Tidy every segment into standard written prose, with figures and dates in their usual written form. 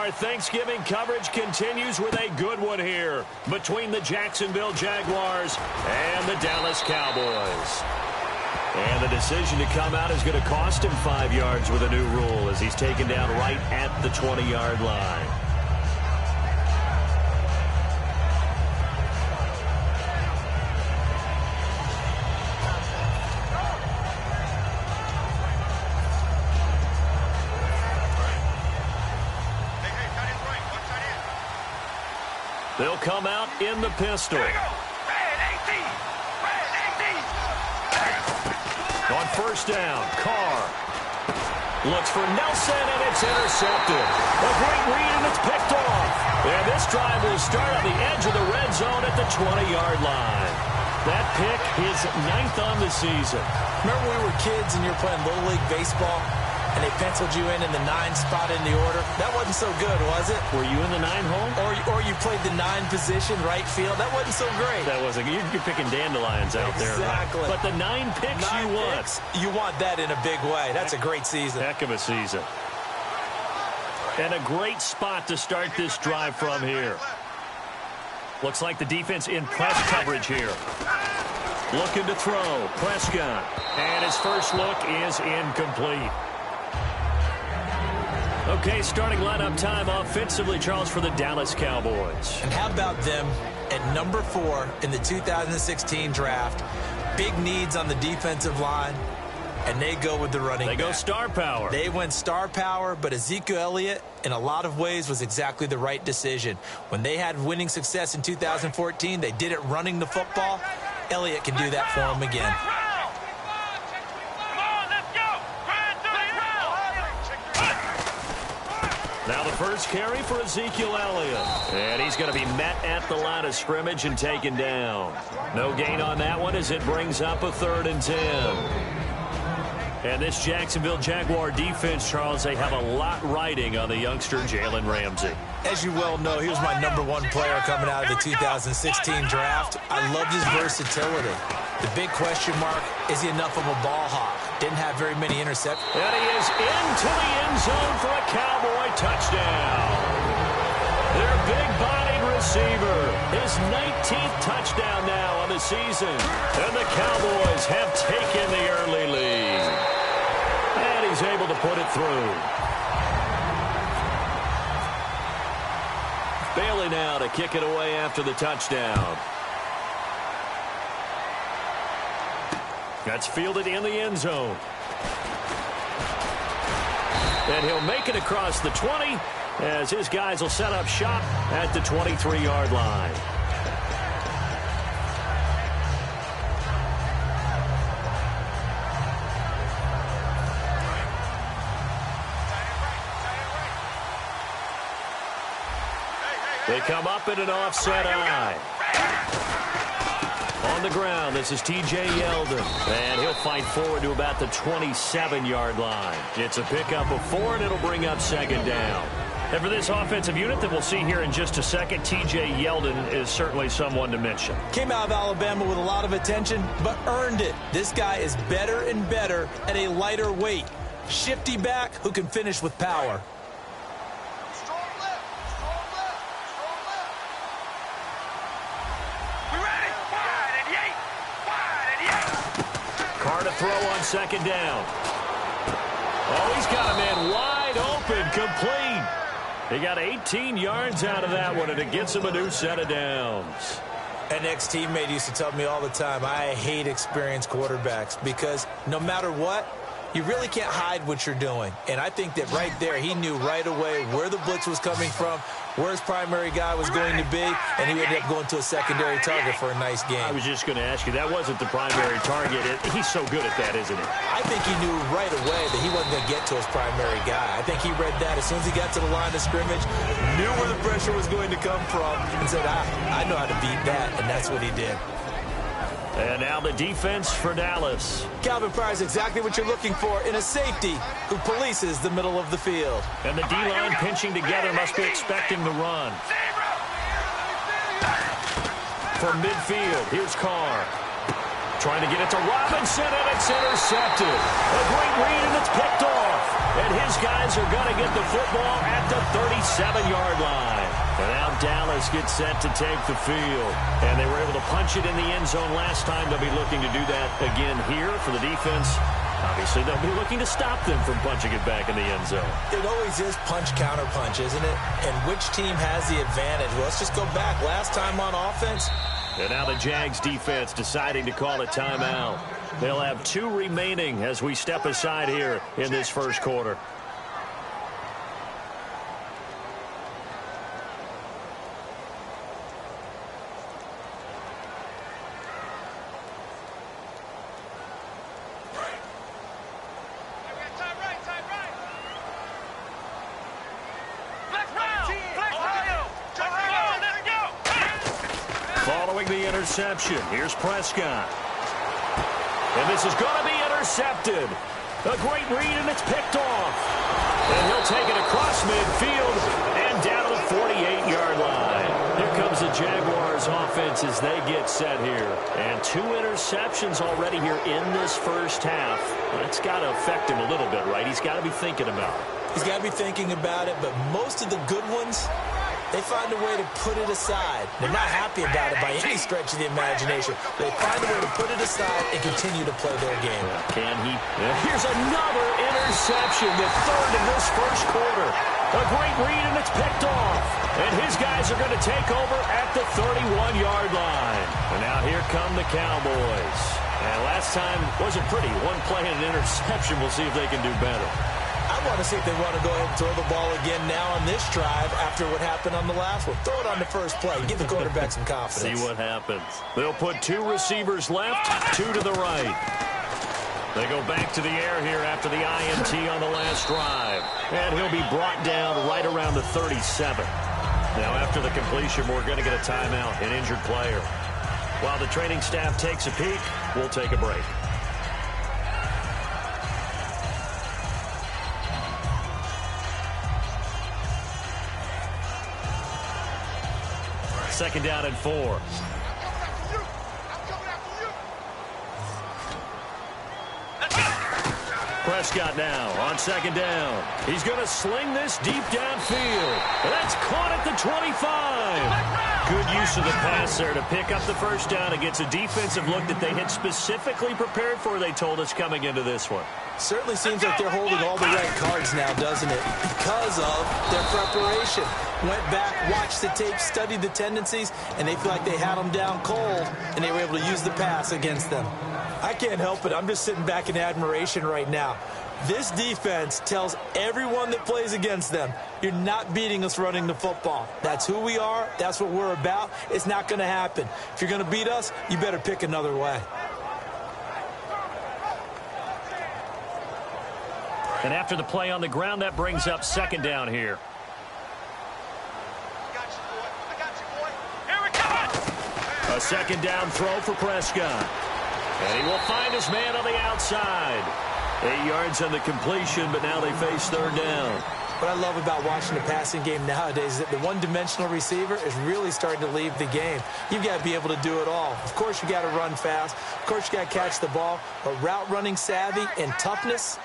our Thanksgiving coverage continues with a good one here between the Jacksonville Jaguars and the Dallas Cowboys. And the decision to come out is going to cost him 5 yards with a new rule as he's taken down right at the 20-yard line. They'll come out in the pistol. On first down, Carr looks for Nelson, and it's intercepted. A great read, and it's picked off. And this drive will start on the edge of the red zone at the 20-yard line. That pick, his 9th on the season. Remember when we were kids and you were playing Little League Baseball, and they penciled you in the 9 spot in the order? That wasn't so good, was it? Were you in the 9 hole? Or you played the 9 position, right field? That wasn't so great. That wasn't. You're picking dandelions out there. Exactly. But the 9 picks you want. You want that in a big way. That's a great season. Heck of a season. And a great spot to start this drive from here. Looks like the defense in press coverage here. Looking to throw. Prescott. And his first look is incomplete. Okay, starting lineup time offensively, Charles, for the Dallas Cowboys. And how about them at number 4 in the 2016 draft? Big needs on the defensive line, and they go with the running back. They go star power. They went star power, but Ezekiel Elliott, in a lot of ways, was exactly the right decision. When they had winning success in 2014, they did it running the football. Elliott can do that for them again. Now the first carry for Ezekiel Elliott. And he's going to be met at the line of scrimmage and taken down. No gain on that one as it brings up a 3rd and 10. And this Jacksonville Jaguar defense, Charles, they have a lot riding on the youngster Jalen Ramsey. As you well know, he was my number 1 player coming out of the 2016 draft. I loved his versatility. The big question mark, is he enough of a ball hawk? Didn't have very many interceptions. And he is into the end zone for a Cowboy touchdown. Their big-bodied receiver, his 19th touchdown now on the season. And the Cowboys have taken the early lead. And he's able to put it through. Bailey now to kick it away after the touchdown. That's fielded in the end zone. And he'll make it across the 20 as his guys will set up shop at the 23-yard line. They come up in an offset eye. On the ground, this is T.J. Yeldon. And he'll fight forward to about the 27-yard line. It's a pickup of 4, and it'll bring up 2nd down. And for this offensive unit that we'll see here in just a second, T.J. Yeldon is certainly someone to mention. Came out of Alabama with a lot of attention, but earned it. This guy is better and better at a lighter weight. Shifty back who can finish with power. Throw on 2nd down. Oh, he's got a man wide open, complete. He got 18 yards out of that one, and it gets him a new set of downs. An ex-teammate used to tell me all the time, I hate experienced quarterbacks because no matter what, you really can't hide what you're doing. And I think that right there, he knew right away where the blitz was coming from, where his primary guy was going to be, and he ended up going to a secondary target for a nice game. I was just going to ask you, that wasn't the primary target. He's so good at that, isn't he? I think he knew right away that he wasn't going to get to his primary guy. I think he read that as soon as he got to the line of scrimmage, knew where the pressure was going to come from, and said, I know how to beat that, and that's what he did. And now the defense for Dallas. Calvin Pryor's exactly what you're looking for in a safety who polices the middle of the field. And the D-line pinching together must be expecting the run. From midfield, here's Carr. trying to get it to Robinson, and it's intercepted. A great read, and it's picked off. And his guys are going to get the football at the 37-yard line. And now Dallas gets set to take the field. And they were able to punch it in the end zone last time. They'll be looking to do that again here for the defense. Obviously, they'll be looking to stop them from punching it back in the end zone. It always is punch-counter-punch, isn't it? And which team has the advantage? Well, let's just go back. Last time on offense. And now the Jags defense deciding to call a timeout. They'll have 2 remaining as we step aside here in this first quarter. Following the interception, here's Prescott. And this is going to be intercepted. A great read, and it's picked off. And he'll take it across midfield and down to the 48-yard line. Here comes the Jaguars offense as they get set here. And 2 interceptions already here in this first half. That's got to affect him a little bit, right? He's got to be thinking about it. He's got to be thinking about it, but most of the good ones, they find a way to put it aside. They're not happy about it by any stretch of the imagination. They find a way to put it aside and continue to play their game. Can he? Here's another interception, the 3rd in this first quarter. A great read, and it's picked off. And his guys are going to take over at the 31-yard line. And now here come the Cowboys. And last time wasn't pretty. One play and an interception. We'll see if they can do better. I want to see if they want to go ahead and throw the ball again now on this drive after what happened on the last one. Throw it on the first play. Give the quarterback some confidence. See what happens. They'll put 2 receivers left, 2 to the right. They go back to the air here after the INT on the last drive. And he'll be brought down right around the 37. Now after the completion, we're going to get a timeout, an injured player. While the training staff takes a peek, we'll take a break. Second down and 4. Prescott now on second down. He's going to sling this deep downfield. That's caught at the 25. Good use of the pass there to pick up the first down against a defensive look that they had specifically prepared for, they told us, coming into this one. Certainly seems like they're holding all the right cards now, doesn't it? Because of their preparation. Went back, watched the tape, studied the tendencies, and they feel like they had them down cold, and they were able to use the pass against them. I can't help it. I'm just sitting back in admiration right now. This defense tells everyone that plays against them, you're not beating us running the football. That's who we are. That's what we're about. It's not going to happen. If you're going to beat us, you better pick another way. And after the play on the ground, that brings up second down here. A second down throw for Prescott. And he will find his man on the outside. 8 yards on the completion, but now they face third down. What I love about watching the passing game nowadays is that the one-dimensional receiver is really starting to leave the game. You've got to be able to do it all. Of course, you got to run fast. Of course, you got to catch the ball. But route running savvy and toughness,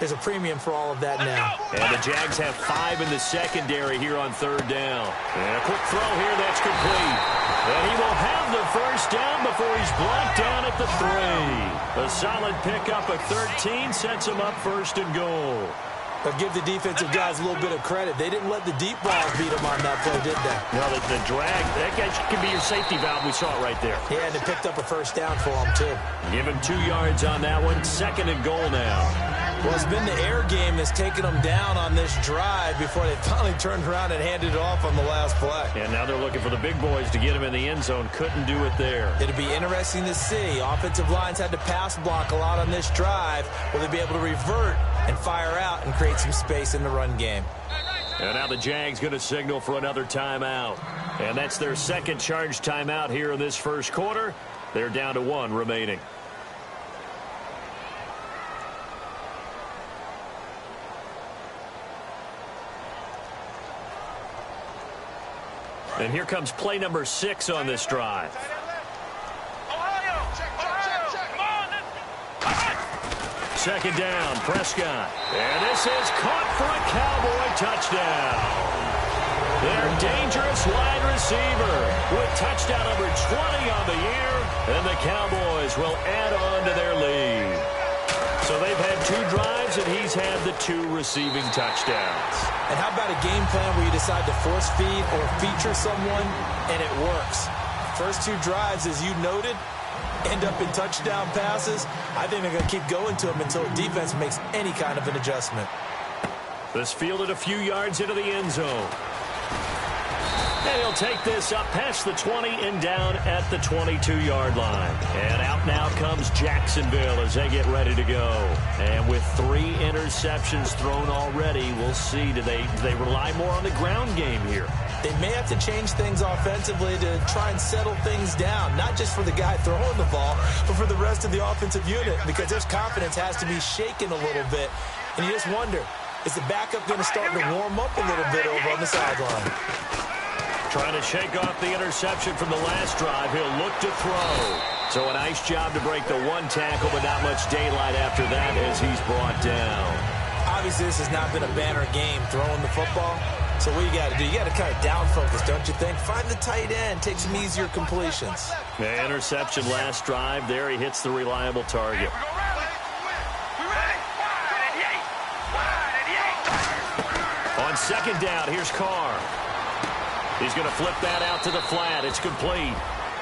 there's a premium for all of that now. And the Jags have 5 in the secondary here on third down. And a quick throw here, that's complete. And he will have the first down before he's brought down at the 3. A solid pickup at 13 sets him up first and goal. But give the defensive guys a little bit of credit. They didn't let the deep ball beat them on that play, did they? No, the drag, that guy can be your safety valve. We saw it right there. Yeah, and they picked up a first down for him, too. Give him 2 yards on that one. Second and goal now. Well, it's been the air game that's taken them down on this drive before they finally turned around and handed it off on the last play. And now they're looking for the big boys to get him in the end zone. Couldn't do it there. It'll be interesting to see. Offensive lines had to pass block a lot on this drive. Will they be able to revert and fire out and create some space in the run game? And now the Jags going to signal for another timeout. And that's their second charge timeout here in this first quarter. They're down to 1 remaining. And here comes play number 6 on this drive. Second down, Prescott. And this is caught for a Cowboy touchdown. Their dangerous wide receiver with touchdown number 20 on the year. And the Cowboys will add on to their lead. So they've had 2 drives, and he's had the 2 receiving touchdowns. And how about a game plan where you decide to force feed or feature someone, and it works? First 2 drives, as you noted, end up in touchdown passes. I think they're going to keep going to them until the defense makes any kind of an adjustment. This fielded a few yards into the end zone. And he'll take this up past the 20 and down at the 22-yard line. And out now comes Jacksonville as they get ready to go. And with 3 interceptions thrown already, we'll see. Do they rely more on the ground game here? They may have to change things offensively to try and settle things down, not just for the guy throwing the ball, but for the rest of the offensive unit, because their confidence has to be shaken a little bit. And you just wonder, is the backup going to start to warm up a little bit over on the sideline? Trying to shake off the interception from the last drive. He'll look to throw. So a nice job to break the 1 tackle, but not much daylight after that as he's brought down. Obviously, this has not been a banner game throwing the football. So what you got to do, you got to kind of down focus, don't you think? Find the tight end, take some easier completions. The interception last drive there. He hits the reliable target. On second down, here's Carr. He's going to flip that out to the flat. It's complete.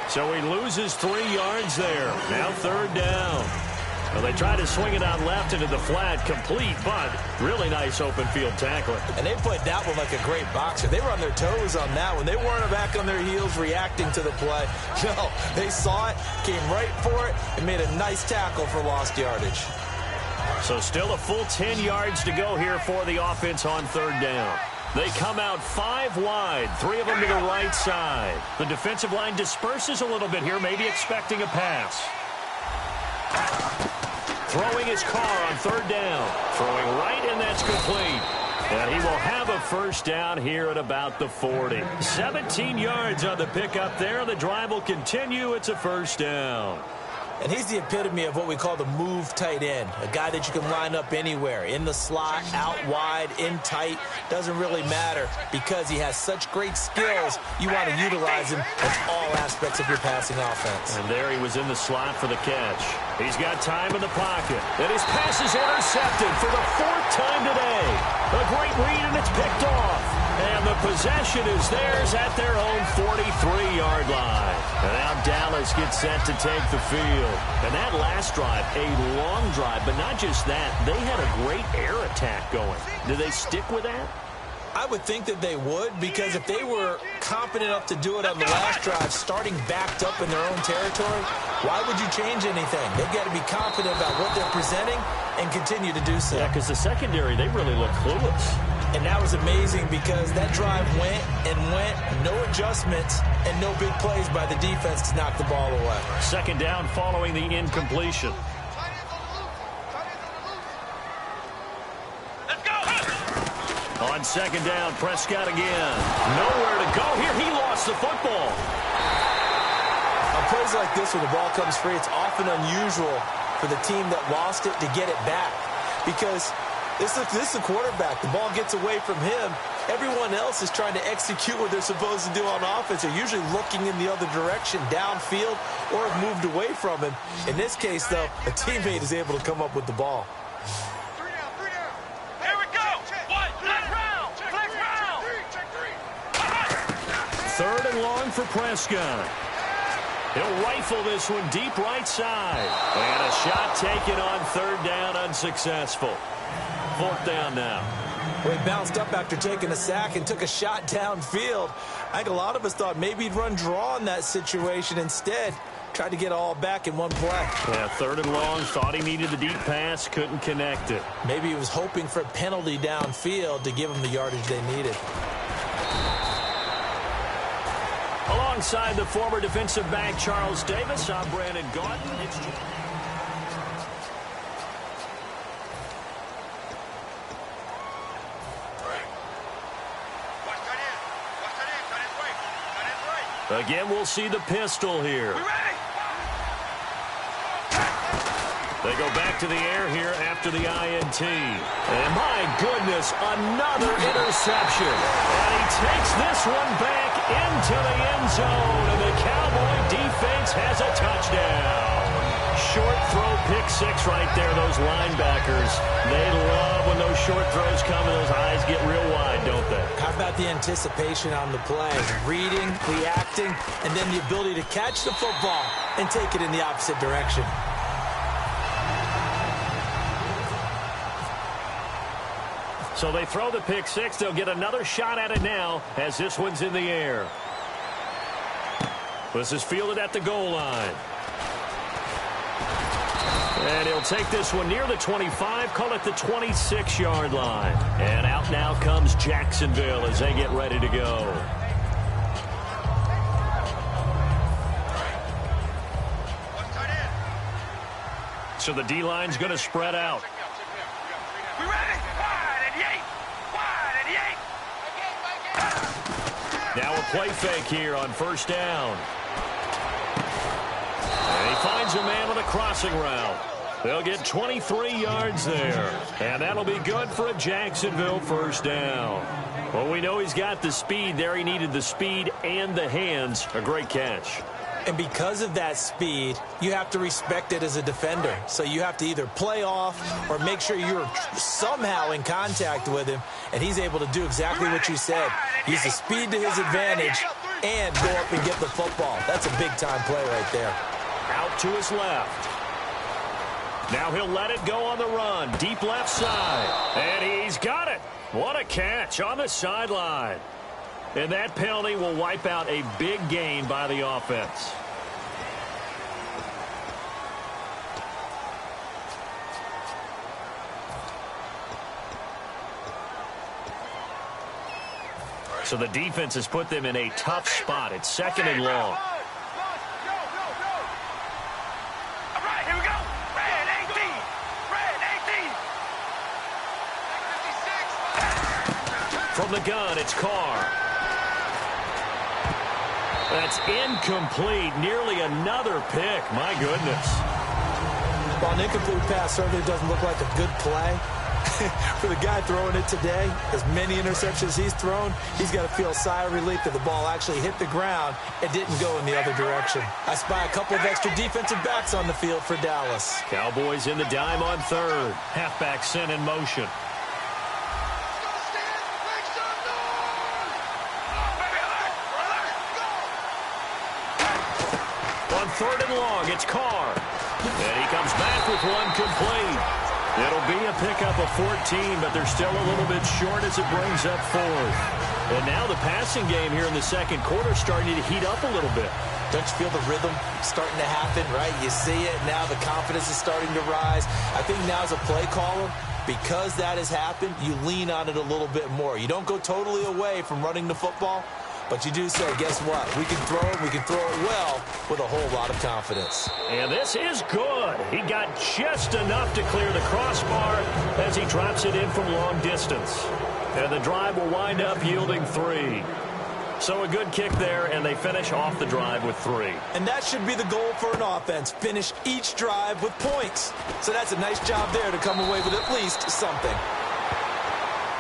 So he loses 3 yards there. Now third down. Well, they try to swing it out left into the flat, complete, but really nice open field tackling. And they played that one like a great boxer. They were on their toes on that one. They weren't back on their heels reacting to the play. No, they saw it, came right for it, and made a nice tackle for lost yardage. So still a full 10 yards to go here for the offense on third down. They come out 5 wide, 3 of them to the right side. The defensive line disperses a little bit here, maybe expecting a pass. Throwing his Carr on third down. Throwing right, and that's complete. And he will have a first down here at about the 40. 17 yards on the pickup there. The drive will continue. It's a first down. And he's the epitome of what we call the move tight end, a guy that you can line up anywhere, in the slot, out wide, in tight, doesn't really matter because he has such great skills. You want to utilize him in all aspects of your passing offense. And there he was in the slot for the catch. He's got time in the pocket, and his pass is intercepted for the 4th time today. A great read, and it's picked off. And the possession is theirs at their own 43-yard line. And now Dallas gets set to take the field. And that last drive, a long drive, but not just that. They had a great air attack going. Do they stick with that? I would think that they would, because if they were confident enough to do it on the last drive, starting backed up in their own territory, why would you change anything? They've got to be confident about what they're presenting and continue to do so. Yeah, because the secondary, they really look clueless. And that was amazing because that drive went and went, no adjustments, and no big plays by the defense to knock the ball away. Second down following the incompletion. Let's go! On second down, Prescott again. Nowhere to go here. He lost the football. On plays like this where the ball comes free, it's often unusual for the team that lost it to get it back because this is the quarterback. The ball gets away from him. Everyone else is trying to execute what they're supposed to do on offense. They're usually looking in the other direction, downfield, or have moved away from him. In this case, though, a teammate is able to come up with the ball. Here we go! One, flex round! Flex round! Third and long for Prescott. He'll rifle this one deep right side. And a shot taken on third down, unsuccessful. 4th down now. Well, he bounced up after taking a sack and took a shot downfield. I think a lot of us thought maybe he'd run draw in that situation. Instead, tried to get all back in one play. Yeah, third and long. Thought he needed the deep pass. Couldn't connect it. Maybe he was hoping for a penalty downfield to give him the yardage they needed. Alongside the former defensive back Charles Davis, I'm Brandon Gaudin. It's again, we'll see the pistol here. They go back to the air here after the INT. And my goodness, another interception. And he takes this one back into the end zone. And the Cowboy defense has a touchdown. Short throw, pick six right there. Those linebackers, they love when those short throws come and those eyes get real wide, don't they? How about the anticipation on the play? Reading, reacting, and then the ability to catch the football and take it in the opposite direction. So they throw the pick six. They'll get another shot at it now as this one's in the air. This is fielded at the goal line. And he'll take this one near the 25, call it the 26-yard line. And out now comes Jacksonville as they get ready to go. So the D-line's going to spread out. We ready? Wide and yank. Wide and yank. Now a play fake here on first down. And he finds a man with a crossing route. They'll get 23 yards there. And that'll be good for a Jacksonville first down. Well, we know he's got the speed there. He needed the speed and the hands. A great catch. And because of that speed, you have to respect it as a defender. So you have to either play off or make sure you're somehow in contact with him. And he's able to do exactly what you said. Use the speed to his advantage and go up and get the football. That's a big-time play right there. Out to his left. Now he'll let it go on the run. Deep left side. And he's got it. What a catch on the sideline. And that penalty will wipe out a big gain by the offense. So the defense has put them in a tough spot. It's second and long. From the gun, it's Carr. That's incomplete. Nearly another pick. My goodness. While an incomplete pass certainly doesn't look like a good play, for the guy throwing it today, as many interceptions he's thrown, he's got to feel a sigh of relief that the ball actually hit the ground and didn't go in the other direction. I spy a couple of extra defensive backs on the field for Dallas. Cowboys in the dime on third. Halfback sent in motion. Third and long, it's Carr. And he comes back with one complete. It'll be a pickup of 14, but they're still a little bit short as it brings up fourth. And now the passing game here in the second quarter starting to heat up a little bit. Don't you feel the rhythm starting to happen, right? You see it now, the confidence is starting to rise. I think now as a play caller, because that has happened, you lean on it a little bit more. You don't go totally away from running the football, but you do say, guess what? We can throw it well with a whole lot of confidence. And this is good. He got just enough to clear the crossbar as he drops it in from long distance. And the drive will wind up yielding 3. So a good kick there, and they finish off the drive with 3. And that should be the goal for an offense. Finish each drive with points. So that's a nice job there to come away with at least something.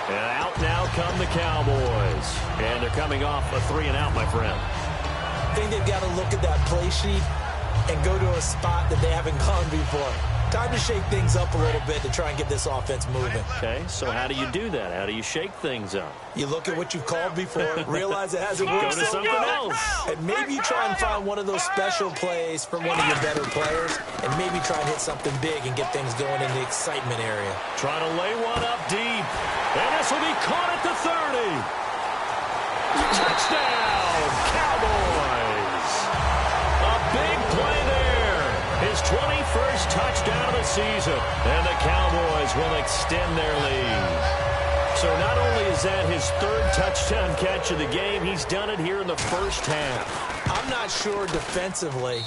And out now come the Cowboys. And they're coming off a 3-and-out, my friend. I think they've got to look at that play sheet and go to a spot that they haven't gone before. Time to shake things up a little bit to try and get this offense moving. Okay, so how do you do that? How do you shake things up? You look at what you've called before, realize it hasn't worked Go to something else. And maybe you try and find one of those special plays from one of your better players, and maybe try and hit something big and get things going in the excitement area. Trying to lay one up deep. And this will be caught at the 30. Touchdown, Cowboys. A big play there. His 21st touchdown of the season. And the Cowboys will extend their lead. So not only is that his 3rd touchdown catch of the game, he's done it here in the first half. I'm not sure defensively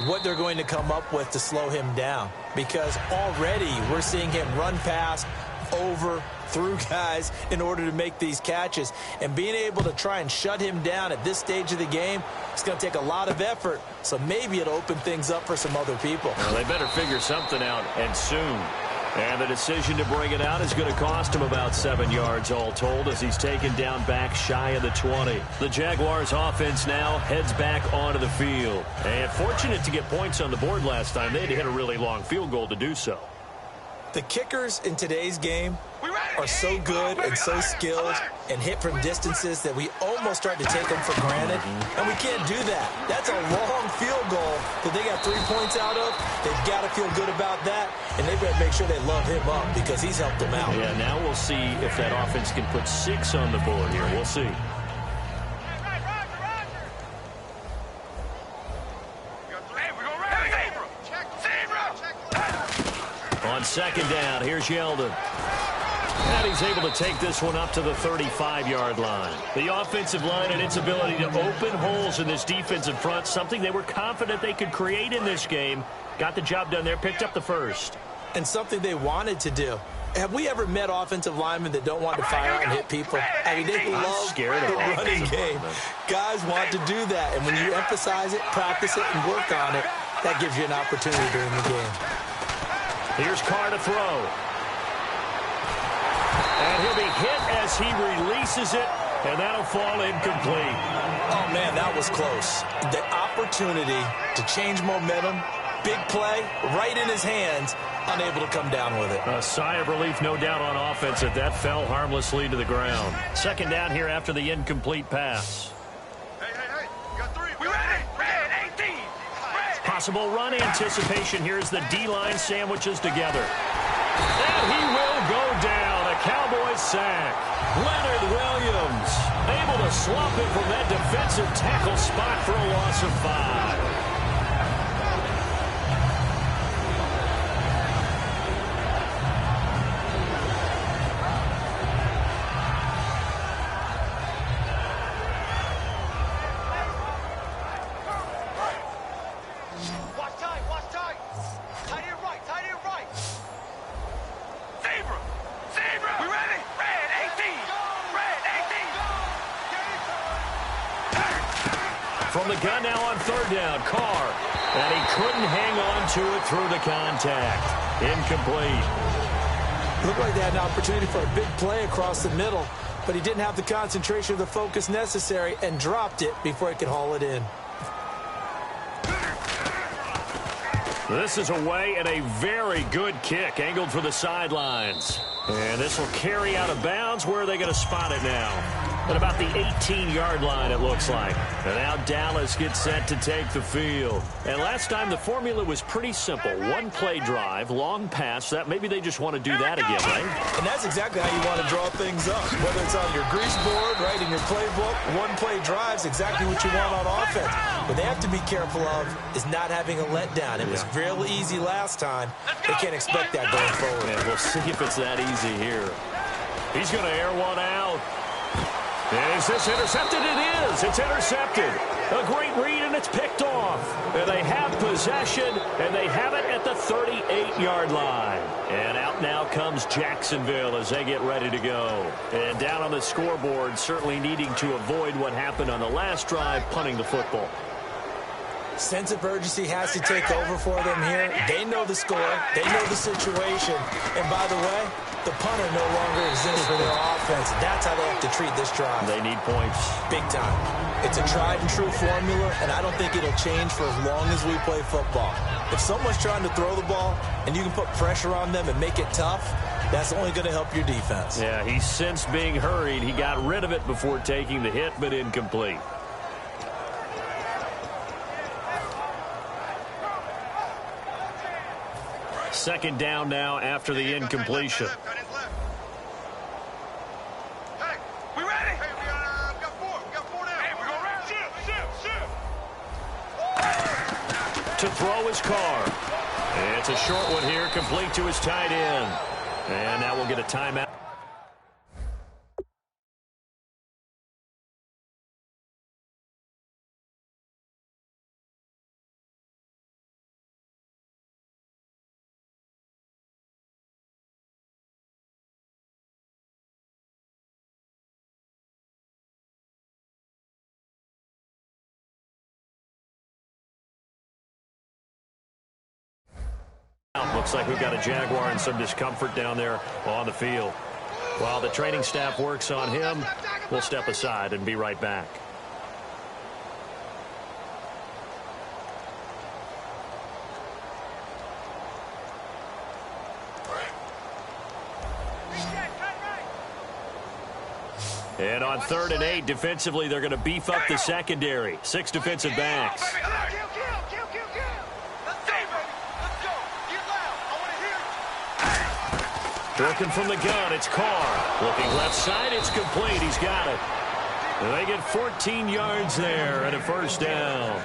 what they're going to come up with to slow him down, because already we're seeing him run past over through guys in order to make these catches. And being able to try and shut him down at this stage of the game, it's going to take a lot of effort. So maybe it'll open things up for some other people. Well, they better figure something out, and soon. And the decision to bring it out is going to cost him about 7 yards all told as he's taken down back shy of the 20. The Jaguars offense now heads back onto the field. And fortunate to get points on the board last time. They had to hit a really long field goal to do so. The kickers in today's game are so good and so skilled and hit from distances that we almost start to take them for granted. And we can't do that. That's a long field goal that they got 3 points out of. They've got to feel good about that, and they better make sure they love him up because he's helped them out. Yeah, now we'll see if that offense can put 6 on the board here. We'll see. On second down, here's Yeldon. And he's able to take this one up to the 35-yard line. The offensive line and its ability to open holes in this defensive front, something they were confident they could create in this game. Got the job done there, picked up the first. And something they wanted to do. Have we ever met offensive linemen that don't want to fire out and hit people? I mean, they love the running game. Guys want to do that, and when you emphasize it, practice it, and work on it, that gives you an opportunity during the game. Here's Carr to throw. And he'll be hit as he releases it, and that'll fall incomplete. Oh, man, that was close. The opportunity to change momentum, big play, right in his hands, unable to come down with it. A sigh of relief, no doubt, on offense that that fell harmlessly to the ground. Second down here after the incomplete pass. Hey, got 3. We ready? Red 18. Possible run anticipation here as the D-line sandwiches together. And he will go down. A Cowboys sack. Leonard Williams able to slump it from that defensive tackle spot for a loss of 5. From the gun now on third down, Carr. And he couldn't hang on to it through the contact. Incomplete. Looked like they had an opportunity for a big play across the middle, but he didn't have the concentration or the focus necessary and dropped it before he could haul it in. This is away and a very good kick angled for the sidelines. And this will carry out of bounds. Where are they going to spot it now? At about the 18-yard line, it looks like. And now Dallas gets set to take the field. And last time, the formula was pretty simple. One play drive, long pass. That maybe they just want to do that again, right? And that's exactly how you want to draw things up. Whether it's on your grease board, right, in your playbook, one play drive is exactly what you want on offense. What they have to be careful of is not having a letdown. It was real easy last time. They can't expect that going forward. Yeah, we'll see if it's that easy here. He's going to air one out. Is this intercepted? It is. It's intercepted. A great read, and it's picked off. And they have possession, and they have it at the 38-yard line. And out now comes Jacksonville as they get ready to go. And down on the scoreboard, certainly needing to avoid what happened on the last drive, punting the football. Sense of urgency has to take over for them here. They know the score. They know the situation. And by the way, the punter no longer exists for their offense. That's how they have to treat this drive. They need points. Big time. It's a tried and true formula, and I don't think it'll change for as long as we play football. If someone's trying to throw the ball and you can put pressure on them and make it tough, that's only going to help your defense. Yeah, he sensed being hurried. He got rid of it before taking the hit, but incomplete. Second down now after the incompletion. Hey, we ready? Hey, we got 4. We got 4 now. Hey, we're going round. Shift. To throw his Carr. It's a short one here, complete to his tight end. And now we'll get a timeout. Looks like we've got a Jaguar in some discomfort down there on the field. While the training staff works on him, we'll step aside and be right back. And on 3rd and 8, defensively, they're going to beef up the secondary. 6 defensive backs. Working from the gun, it's Carr. Looking left side, it's complete. He's got it. And they get 14 yards there and a first down.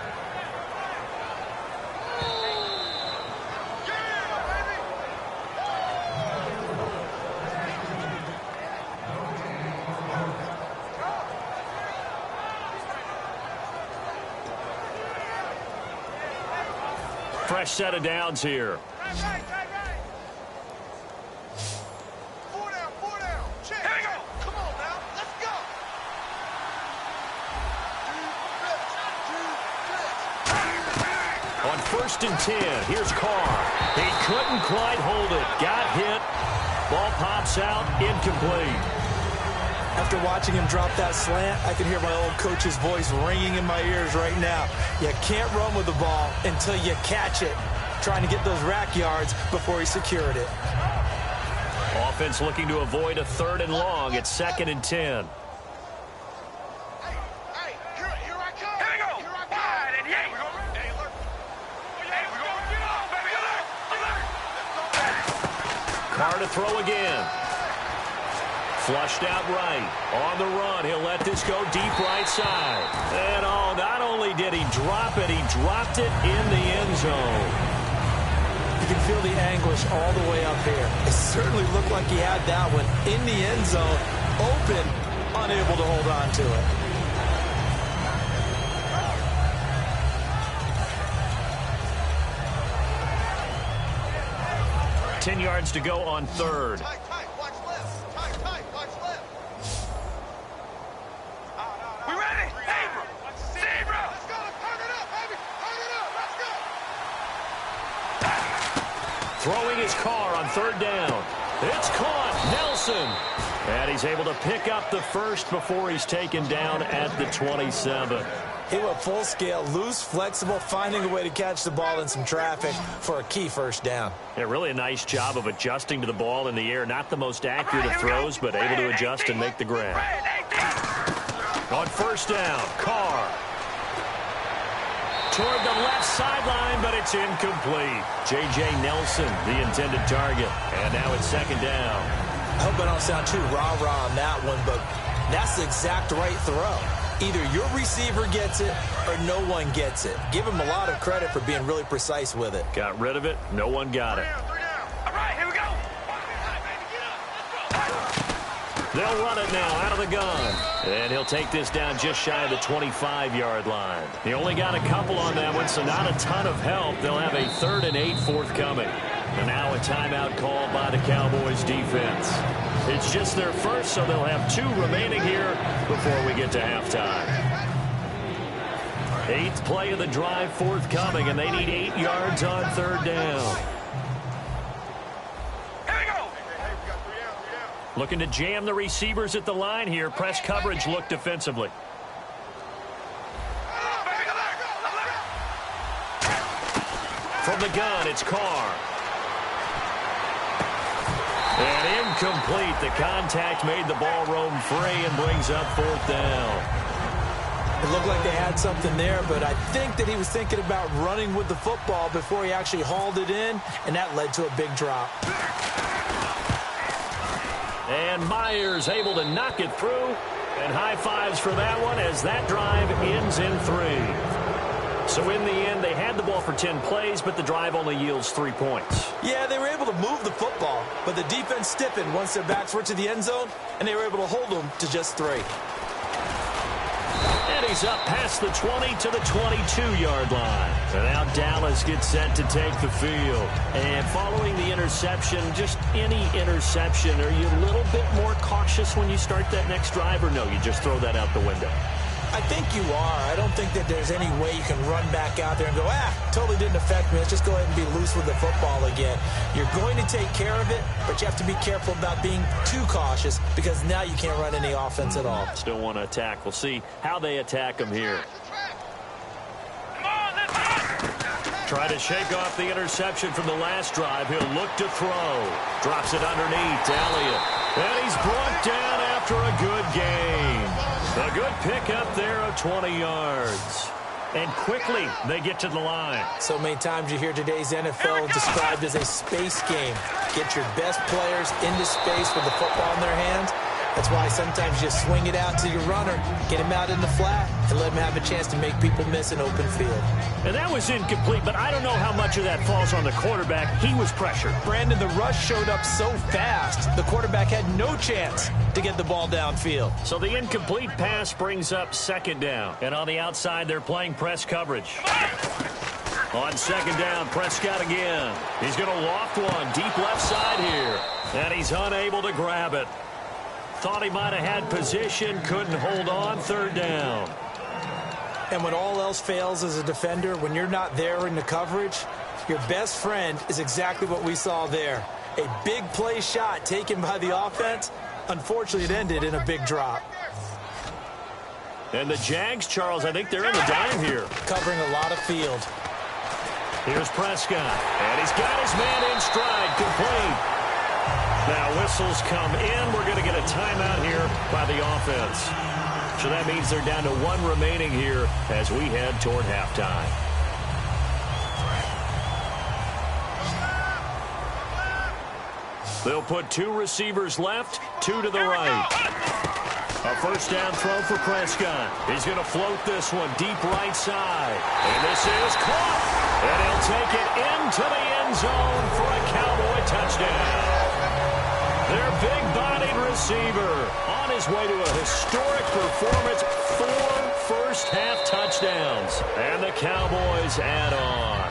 Fresh set of downs here. On 1st and 10, here's Carr. He couldn't quite hold it. Got hit. Ball pops out, incomplete. After watching him drop that slant, I can hear my old coach's voice ringing in my ears right now. You can't run with the ball until you catch it. Trying to get those rack yards before he secured it. Offense looking to avoid a 3rd and long. It's 2nd and 10. Carr to throw again. Flushed out right. On the run, he'll let this go deep right side. And oh, not only did he drop it, he dropped it in the end zone. You can feel the anguish all the way up here. It certainly looked like he had that one in the end zone, open, unable to hold on to it. 10 yards to go on 3rd. Watch left. Watch left. We ready? Zebra! Let's go. Turn it up, baby. Turn it up. Let's go. Throwing his Carr on 3rd down. It's caught. Nelson. And he's able to pick up the first before he's taken down at the 27. He went full scale, loose, flexible, finding a way to catch the ball in some traffic for a key first down. Yeah, really a nice job of adjusting to the ball in the air. Not the most accurate of throws, but able to adjust and make the grab. On 1st down, Carr. Toward the left sideline, but it's incomplete. J.J. Nelson, the intended target. And now it's 2nd down. I hope I don't sound too rah-rah on that one, but that's the exact right throw. Either your receiver gets it or no one gets it. Give him a lot of credit for being really precise with it. Got rid of it. No one got it. All right, here we go. They'll run it now out of the gun. And he'll take this down just shy of the 25-yard line. He only got a couple on that one, so not a ton of help. They'll have a 3rd and 8 forthcoming. And now a timeout called by the Cowboys defense. It's just their first, so they'll have 2 remaining here before we get to halftime. 8th play of the drive forthcoming, and they need 8 yards on 3rd down. Here we go. Looking to jam the receivers at the line here. Press coverage look defensively. From the gun, it's Carr. And incomplete. The contact made the ball roam free and brings up 4th down. It looked like they had something there, but I think that he was thinking about running with the football before he actually hauled it in, and that led to a big drop. And Myers able to knock it through. And high fives for that one as that drive ends in 3. So in the end, they had the ball for 10 plays, but the drive only yields 3 points. Yeah, they were able to move the football, but the defense stiffened once their backs were to the end zone, and they were able to hold them to just 3. And he's up past the 20 to the 22-yard line. And now Dallas gets set to take the field. And following the interception, just any interception, are you a little bit more cautious when you start that next drive, or no, you just throw that out the window? I think you are. I don't think that there's any way you can run back out there and go, totally didn't affect me. Let's just go ahead and be loose with the football again. You're going to take care of it, but you have to be careful about being too cautious because now you can't run any offense at all. Still want to attack. We'll see how they attack them here. Try to shake off the interception from the last drive. He'll look to throw. Drops it underneath to Elliott. And he's brought down after a good game. A good pickup there of 20 yards. And quickly they get to the line. So many times you hear today's NFL described as a space game. Get your best players into space with the football in their hands. That's why sometimes you swing it out to your runner, get him out in the flat, and let him have a chance to make people miss an open field. And that was incomplete, but I don't know how much of that falls on the quarterback. He was pressured. Brandon, the rush showed up so fast, the quarterback had no chance to get the ball downfield. So the incomplete pass brings up second down. And on the outside, they're playing press coverage. On second down, Prescott again. He's going to loft one deep left side here. And he's unable to grab it. Thought he might have had position, couldn't hold on, third down. And when all else fails as a defender, when you're not there in the coverage, your best friend is exactly what we saw there. A big play shot taken by the offense. Unfortunately, it ended in a big drop. And the Jags, Charles, I think they're in the dime here. Covering a lot of field. Here's Prescott. And he's got his man in stride, complete. Now whistles come in. We're going to get a timeout here by the offense. So that means they're down to one remaining here as we head toward halftime. They'll put two receivers left, two to the right. A first down throw for Prescott. He's going to float this one deep right side. And this is caught. And he'll take it into the end zone for a Cowboy touchdown. Their big-bodied receiver on his way to a historic performance, 4 first-half touchdowns. And the Cowboys add on.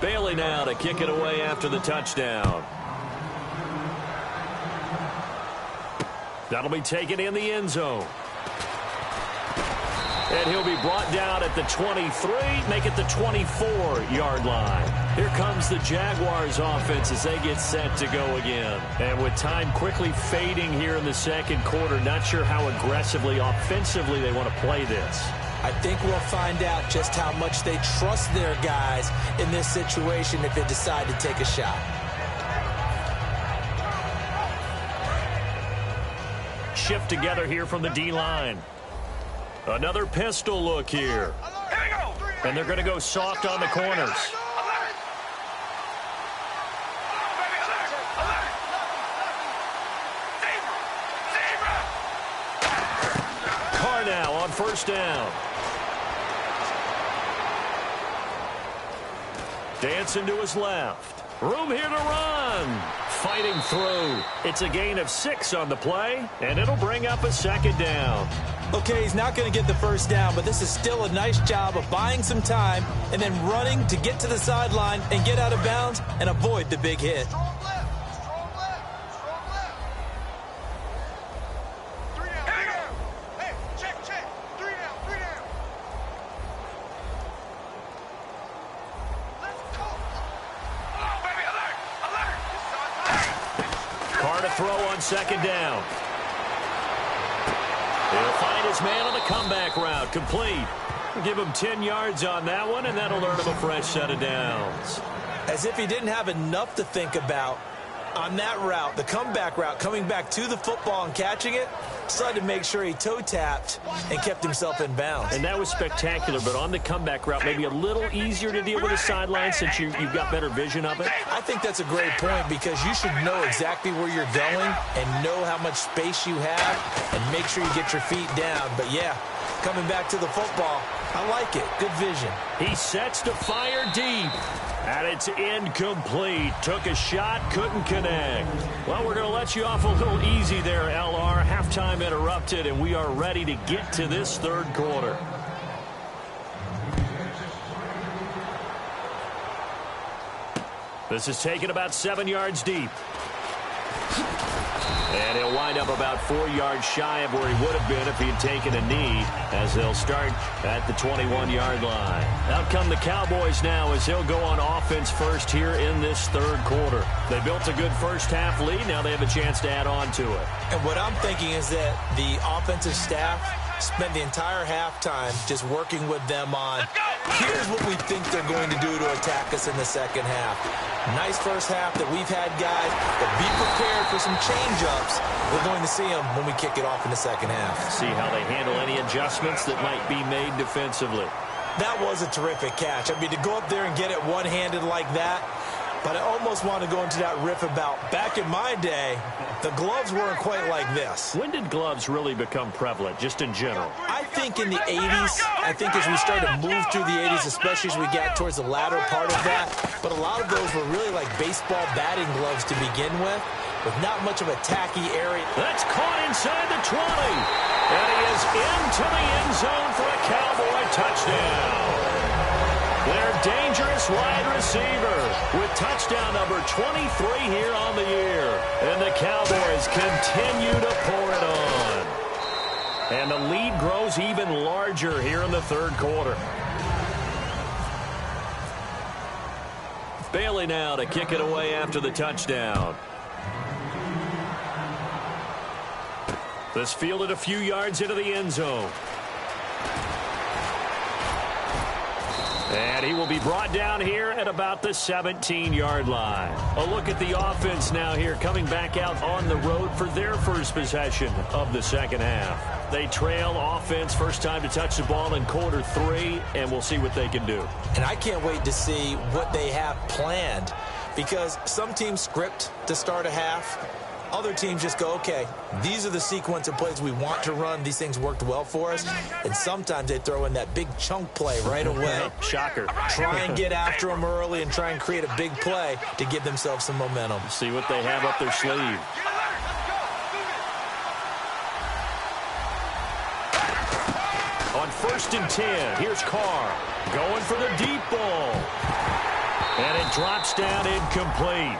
Bailey now to kick it away after the touchdown. That'll be taken in the end zone. And he'll be brought down at the 23, make it the 24-yard line. Here comes the Jaguars offense as they get set to go again. And with time quickly fading here in the second quarter, not sure how aggressively, offensively they want to play this. I think we'll find out just how much they trust their guys in this situation if they decide to take a shot. Shift together here from the D-line. Another pistol look here. And they're going to go soft on the corners. Carr now on first down. Dancing to his left. Room here to run. Fighting through. It's a gain of 6 on the play, and it'll bring up a second down. Okay, he's not going to get the first down, but this is still a nice job of buying some time and then running to get to the sideline and get out of bounds and avoid the big hit. Strong left. Strong left. Strong left. 3 down. 3 down. Hey, check. 3 down. 3 down. Let's go. Come on, baby. Alert. Carr to throw on second down. He'll find his man on the comeback route. Complete. We'll give him 10 yards on that one, and that'll earn him a fresh set of downs. As if he didn't have enough to think about on that route, the comeback route, coming back to the football and catching it, decided to make sure he toe-tapped and kept himself in bounds. And that was spectacular, but on the comeback route, maybe a little easier to deal with the sideline since you've got better vision of it. I think that's a great point because you should know exactly where you're going and know how much space you have and make sure you get your feet down. But, yeah, coming back to the football, I like it. Good vision. He sets to fire deep. And it's incomplete. Took a shot, couldn't connect. Well, we're going to let you off a little easy there, LR. Halftime interrupted, and we are ready to get to this third quarter. This is taken about 7 yards deep. And he'll wind up about 4 yards shy of where he would have been if he had taken a knee, as they'll start at the 21-yard line. Out come the Cowboys now as they'll go on offense first here in this third quarter. They built a good first-half lead. Now they have a chance to add on to it. And what I'm thinking is that the offensive staff spent the entire halftime just working with them on, here's what we think they're going to do to attack us in the second half. Nice first half that we've had, guys, but be prepared for some change-ups. We're going to see them when we kick it off in the second half. See how they handle any adjustments that might be made defensively. That was a terrific catch. I mean, to go up there and get it one-handed like that, but I almost want to go into that riff about back in my day, the gloves weren't quite like this. When did gloves really become prevalent, just in general? I think in the 80s. I think as we started to move through the 80s, especially as we got towards the latter part of that. But a lot of those were really like baseball batting gloves to begin with not much of a tacky area. That's caught inside the 20. And he is into the end zone for a Cowboy touchdown. Their dangerous wide receiver with touchdown number 23 here on the year. And the Cowboys continue to pour it on. And the lead grows even larger here in the third quarter. Bailey now to kick it away after the touchdown. This fielded a few yards into the end zone. And he will be brought down here at about the 17-yard line. A look at the offense now here, coming back out on the road for their first possession of the second half. They trail offense, first time to touch the ball in quarter 3, and we'll see what they can do. And I can't wait to see what they have planned, because some teams script to start a half. Other teams just go, okay, these are the sequence of plays we want to run. These things worked well for us. And sometimes they throw in that big chunk play right away. Shocker. Try and get after them early and try and create a big play to give themselves some momentum. See what they have up their sleeve. On 1st and 10, here's Carr going for the deep ball. And it drops down incomplete.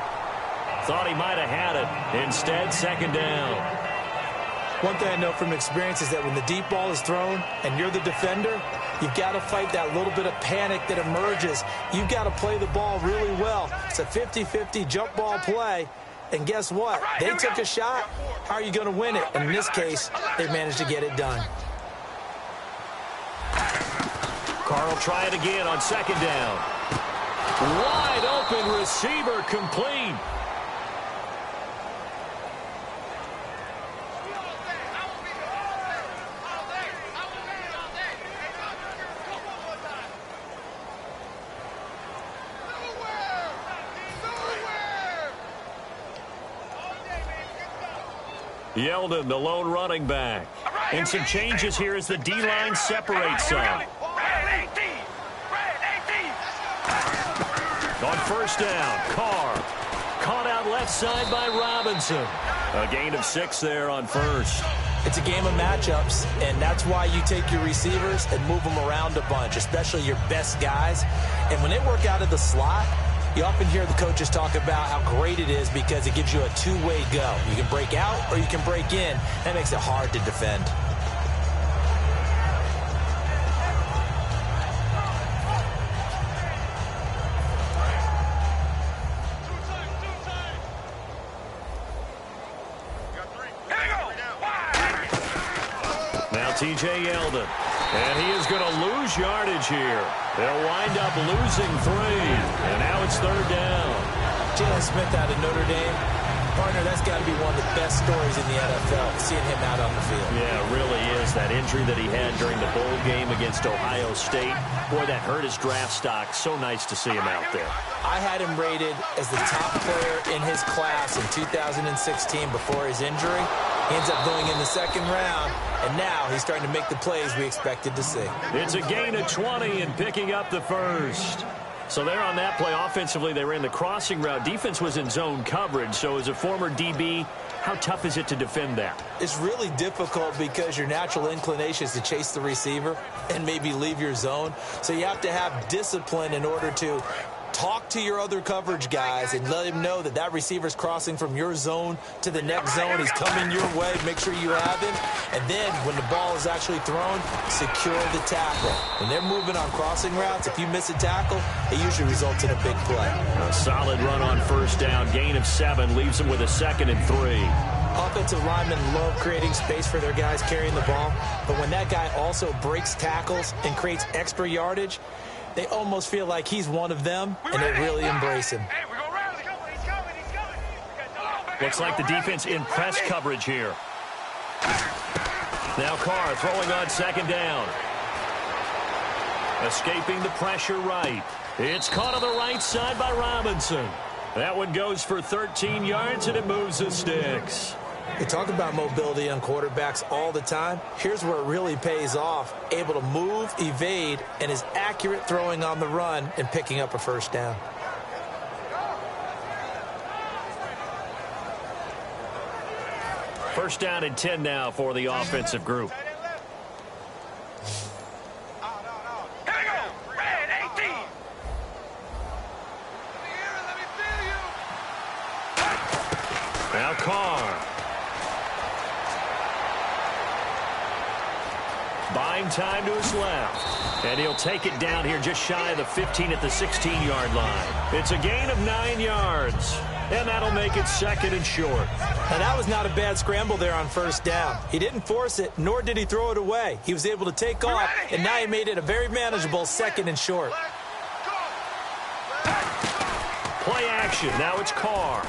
Thought he might have had it. Instead, second down. One thing I know from experience is that when the deep ball is thrown and you're the defender, you've got to fight that little bit of panic that emerges. You've got to play the ball really well. It's a 50-50 jump ball play. And guess what? They took a shot. How are you going to win it? And in this case, they managed to get it done. Carr will try it again on second down. Wide open receiver complete. Yeldon, the lone running back. And some changes here as the D-line separates some. On first down, Carr. Caught out left side by Robinson. A gain of 6 there on first. It's a game of matchups, and that's why you take your receivers and move them around a bunch, especially your best guys. And when they work out of the slot, you often hear the coaches talk about how great it is because it gives you a two-way go. You can break out or you can break in. That makes it hard to defend. Now TJ Yeldon. And he is going to lose yardage here. They'll wind up losing 3. And now it's third down. Jalen Smith out of Notre Dame. Partner, that's got to be one of the best stories in the NFL, seeing him out on the field. Yeah, it really is. That injury that he had during the bowl game against Ohio State, boy, that hurt his draft stock. So nice to see him out there. I had him rated as the top player in his class in 2016 before his injury. He ends up going in the second round, and now he's starting to make the plays we expected to see. It's a gain of 20 and picking up the first. So there on that play, offensively, they ran the crossing route. Defense was in zone coverage, so as a former DB, how tough is it to defend that? It's really difficult because your natural inclination is to chase the receiver and maybe leave your zone. So you have to have discipline in order to Talk to your other coverage guys and let him know that that receiver's crossing from your zone to the next zone. He's coming your way. Make sure you have him. And then when the ball is actually thrown, secure the tackle. When they're moving on crossing routes, if you miss a tackle, it usually results in a big play. A solid run on first down. Gain of 7 leaves them with a 2nd and 3. Offensive linemen love creating space for their guys carrying the ball. But when that guy also breaks tackles and creates extra yardage, they almost feel like he's one of them, and they really embrace him. Looks like the defense in press coverage here. Now Carr throwing on 2nd down. Escaping the pressure right. It's caught on the right side by Robinson. That one goes for 13 yards, and it moves the sticks. We talk about mobility on quarterbacks all the time. Here's where it really pays off. Able to move, evade, and is accurate throwing on the run and picking up a first down. First down and 10 now for the offensive group. Now Carr. Buying time to his left. And he'll take it down here just shy of the 15 at the 16-yard line. It's a gain of 9 yards. And that'll make it 2nd and short. Now, that was not a bad scramble there on first down. He didn't force it, nor did he throw it away. He was able to take off, and now he made it a very manageable 2nd and short. Play action. Now it's Carr.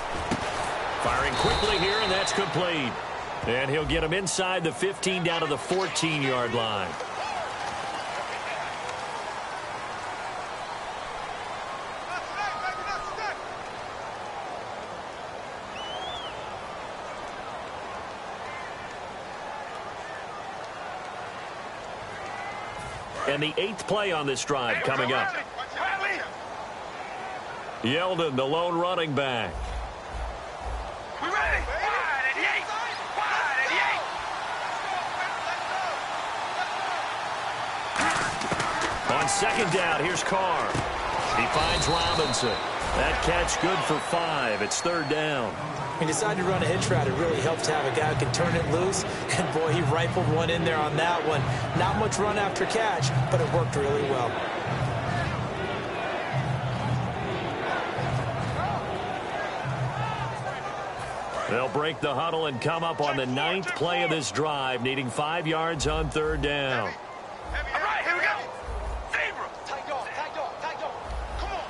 Firing quickly here, and that's complete. And he'll get him inside the 15 down to the 14-yard line. And the 8th play on this drive coming up. Yeldon, the lone running back. On 2nd down, here's Carr. He finds Robinson. That catch good for 5. It's 3rd down. He decided to run a hitch route. It really helps to have a guy who can turn it loose. And, boy, he rifled one in there on that one. Not much run after catch, but it worked really well. They'll break the huddle and come up on the 9th play of this drive, needing 5 yards on 3rd down. All right, here we go. Zebra. Tight dog. Come on.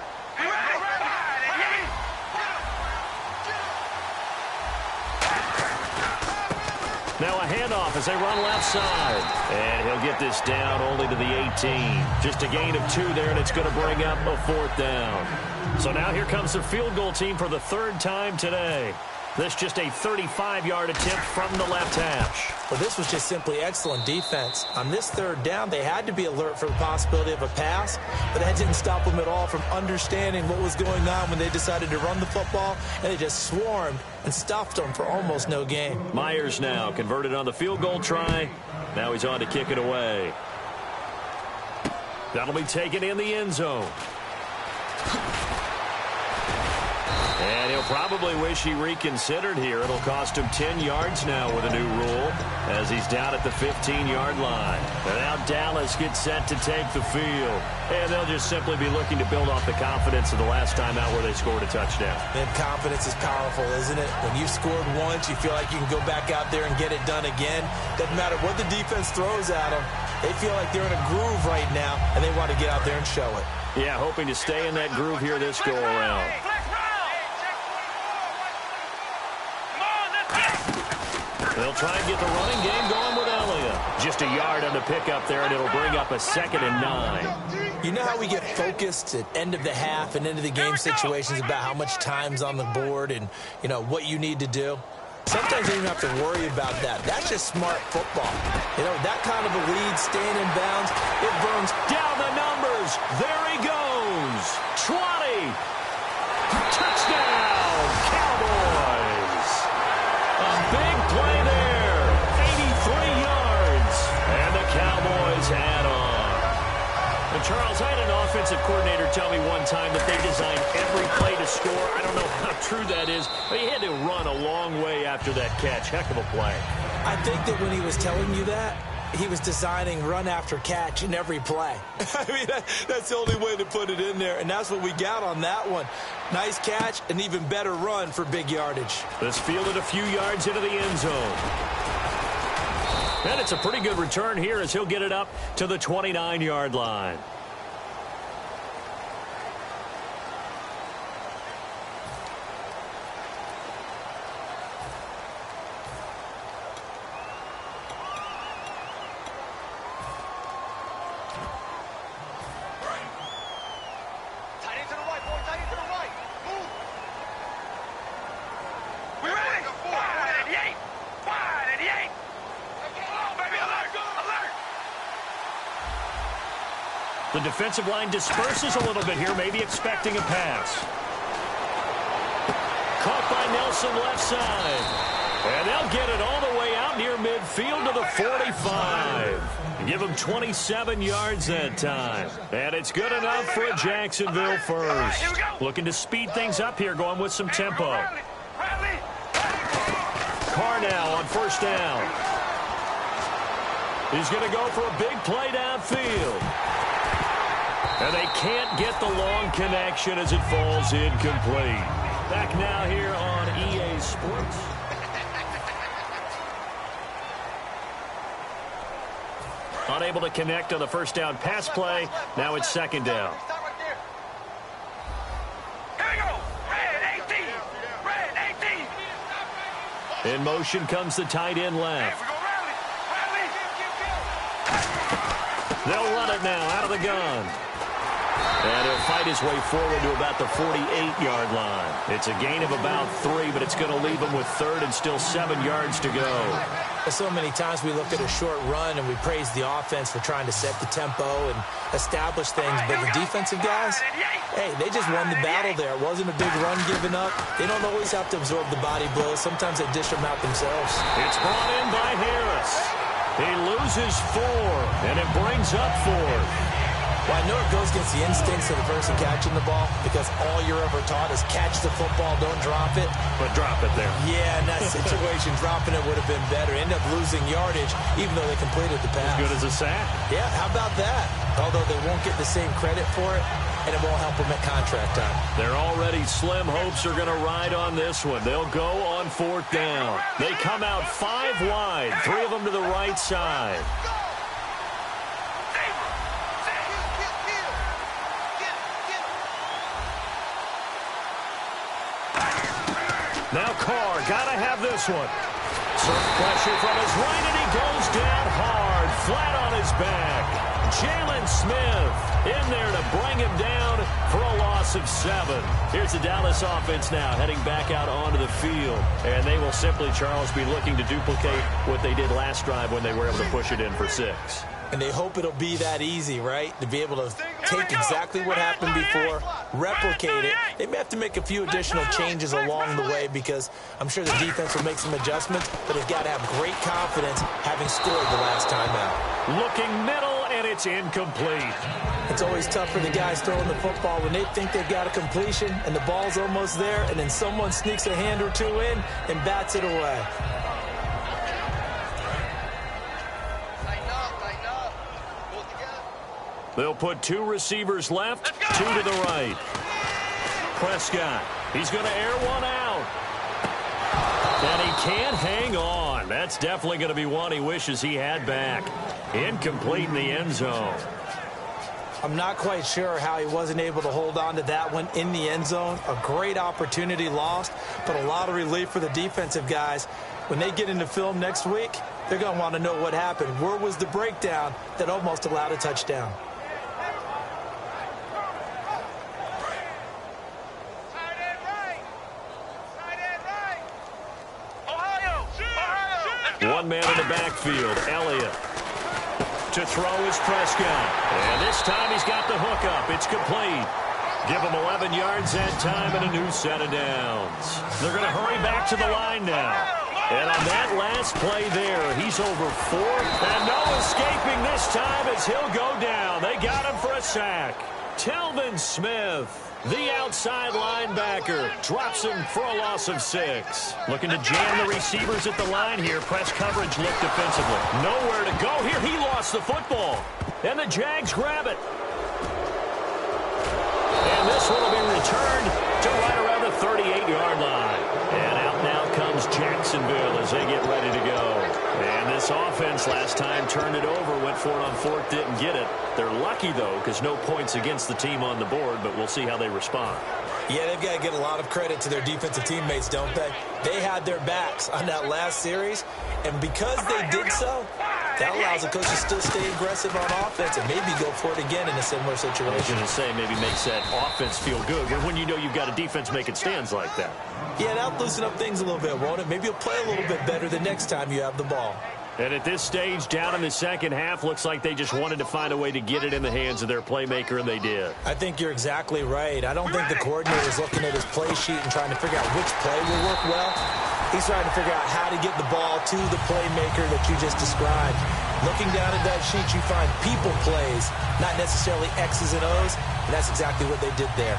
Now a handoff as they run left side. And he'll get this down only to the 18. Just a gain of 2 there, and it's going to bring up a 4th down. So now here comes the field goal team for the 3rd time today. This just a 35-yard attempt from the left hash. Well, this was just simply excellent defense. On this 3rd down, they had to be alert for the possibility of a pass, but that didn't stop them at all from understanding what was going on when they decided to run the football, and they just swarmed and stuffed them for almost no gain. Myers now converted on the field goal try. Now he's on to kick it away. That'll be taken in the end zone. And he'll probably wish he reconsidered here. It'll cost him 10 yards now with a new rule as he's down at the 15-yard line. And now Dallas gets set to take the field. And they'll just simply be looking to build off the confidence of the last time out where they scored a touchdown. And confidence is powerful, isn't it? When you've scored once, you feel like you can go back out there and get it done again. Doesn't matter what the defense throws at them. They feel like they're in a groove right now, and they want to get out there and show it. Yeah, hoping to stay in that groove here this go-around. They'll try and get the running game going with Elliott. Just a yard on the pickup there, and it'll bring up a 2nd and 9. You know how we get focused at end of the half and into the game situations about how much time's on the board and, you know, what you need to do? Sometimes you don't even have to worry about that. That's just smart football. You know, that kind of a lead, staying in bounds, it burns. Down the numbers. There he goes. 20. Touchdown, Cowboys. A big play there. 83 yards. And the Cowboys add on. Charles, I had an offensive coordinator tell me one time that they designed every play to score. I don't know how true that is, but he had to run a long way after that catch. Heck of a play. I think that when he was telling you that, he was designing run after catch in every play. I mean, that's the only way to put it in there, and that's what we got on that one. Nice catch, an even better run for big yardage. This fielded a few yards into the end zone. And it's a pretty good return here as he'll get it up to the 29-yard line. The defensive line disperses a little bit here, maybe expecting a pass. Caught by Nelson left side. And they'll get it all the way out near midfield to the 45. Give them 27 yards that time. And it's good enough for a Jacksonville first. Looking to speed things up here, going with some tempo. Carr now on first down. He's going to go for a big play downfield. And they can't get the long connection as it falls incomplete. Back now here on EA Sports. Unable to connect on the first down pass play. Now it's second down. In motion comes the tight end left. They'll run it now out of the gun. And he'll fight his way forward to about the 48-yard line. It's a gain of about 3, but it's going to leave him with third and still 7 yards to go. So many times we look at a short run and we praise the offense for trying to set the tempo and establish things. But the defensive guys, hey, they just won the battle there. It wasn't a big run given up. They don't always have to absorb the body blows. Sometimes they dish them out themselves. It's brought in by Harris. He loses 4, and it brings up 4. Well, I know it goes against the instincts of the person catching the ball because all you're ever taught is catch the football, don't drop it. But drop it there. Yeah, in that situation, dropping it would have been better. End up losing yardage even though they completed the pass. As good as a sack. Yeah, how about that? Although they won't get the same credit for it, and it won't help them at contract time. Their already slim hopes are going to ride on this one. They'll go on fourth down. They come out 5 wide, 3 of them to the right side. Now Carr, gotta have this one. Some pressure from his right, and he goes down hard, flat on his back. Jalen Smith in there to bring him down for a loss of 7. Here's the Dallas offense now heading back out onto the field. And they will simply, Charles, be looking to duplicate what they did last drive when they were able to push it in for 6. And they hope it'll be that easy, right? To be able to take exactly what happened before, replicate it. They may have to make a few additional changes along the way because I'm sure the defense will make some adjustments, but they've got to have great confidence having scored the last time out. Looking middle, and it's incomplete. It's always tough for the guys throwing the football when they think they've got a completion and the ball's almost there, and then someone sneaks a hand or 2 in and bats it away. They'll put 2 receivers left, 2 to the right. Prescott, he's going to air one out. And he can't hang on. That's definitely going to be one he wishes he had back. Incomplete in the end zone. I'm not quite sure how he wasn't able to hold on to that one in the end zone. A great opportunity lost, but a lot of relief for the defensive guys. When they get into film next week, they're going to want to know what happened. Where was the breakdown that almost allowed a touchdown? One man in the backfield, Elliott. To throw is Prescott. And this time he's got the hookup. It's complete. Give him 11 yards that time and a new set of downs. They're going to hurry back to the line now. And on that last play there, he's over 4. And no escaping this time as he'll go down. They got him for a sack. Telvin Smith, the outside linebacker, drops him for a loss of 6. Looking to jam the receivers at the line here. Press coverage look defensively. Nowhere to go here. He lost the football. And the Jags grab it. And this one will be returned to right around the 38-yard line. And out now comes Jacksonville as they get ready to go. And this offense last time turned it over, went for it on 4th, didn't get it. They're lucky, though, because no points against the team on the board, but we'll see how they respond. Yeah, they've got to get a lot of credit to their defensive teammates, don't they? They had their backs on that last series, and because they did so, that allows the coach to still stay aggressive on offense and maybe go for it again in a similar situation. I was going to say maybe makes that offense feel good, but when you know you've got a defense making stands like that. Yeah, that'll loosen up things a little bit, won't it? Maybe you'll play a little bit better the next time you have the ball. And at this stage, down in the second half, looks like they just wanted to find a way to get it in the hands of their playmaker, and they did. I think you're exactly right. I don't think the coordinator is looking at his play sheet and trying to figure out which play will work well. He's trying to figure out how to get the ball to the playmaker that you just described. Looking down at that sheet, you find people plays, not necessarily X's and O's, and that's exactly what they did there.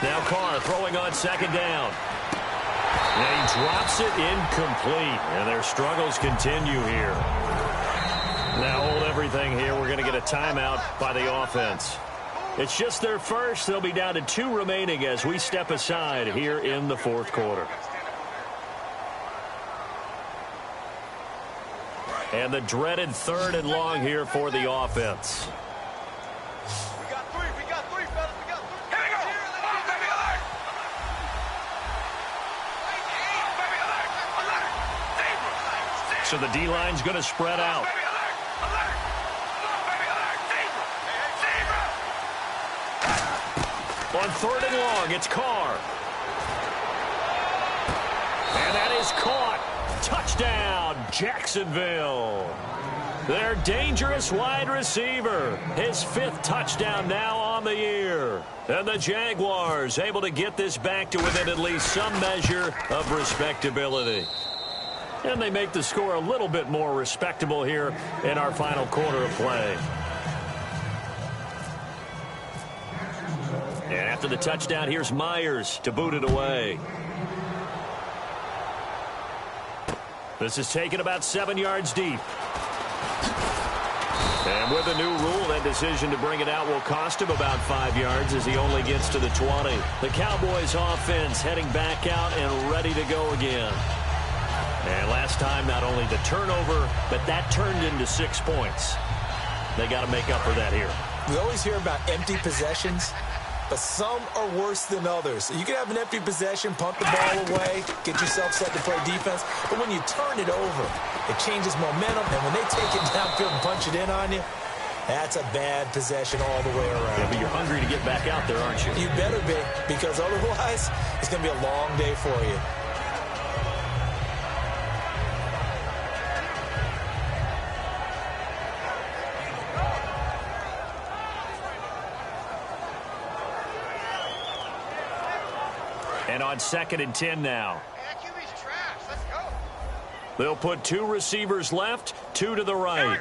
Now Carr throwing on second down. And he drops it incomplete. And their struggles continue here. Now hold everything here. We're going to get a timeout by the offense. It's just their first. They'll be down to 2 remaining as we step aside here in the 4th quarter. And the dreaded 3rd and long here for the offense. So the D-line's going to spread out. On 3rd and long, it's Carr. And that is caught. Touchdown, Jacksonville. Their dangerous wide receiver. His 5th touchdown now on the year. And the Jaguars able to get this back to within at least some measure of respectability. And they make the score a little bit more respectable here in our final quarter of play. And after the touchdown, here's Myers to boot it away. This is taken about 7 yards deep. And with the new rule, that decision to bring it out will cost him about 5 yards as he only gets to the 20. The Cowboys offense heading back out and ready to go again. And last time, not only the turnover, but that turned into 6 points. They got to make up for that here. We always hear about empty possessions, but some are worse than others. You can have an empty possession, punt the ball away, get yourself set to play defense, but when you turn it over, it changes momentum, and when they take it downfield and punch it in on you, that's a bad possession all the way around. Yeah, but you're hungry to get back out there, aren't you? You better be, because otherwise, it's going to be a long day for you. And on 2nd and 10 now. They'll put 2 receivers left, 2 to the right.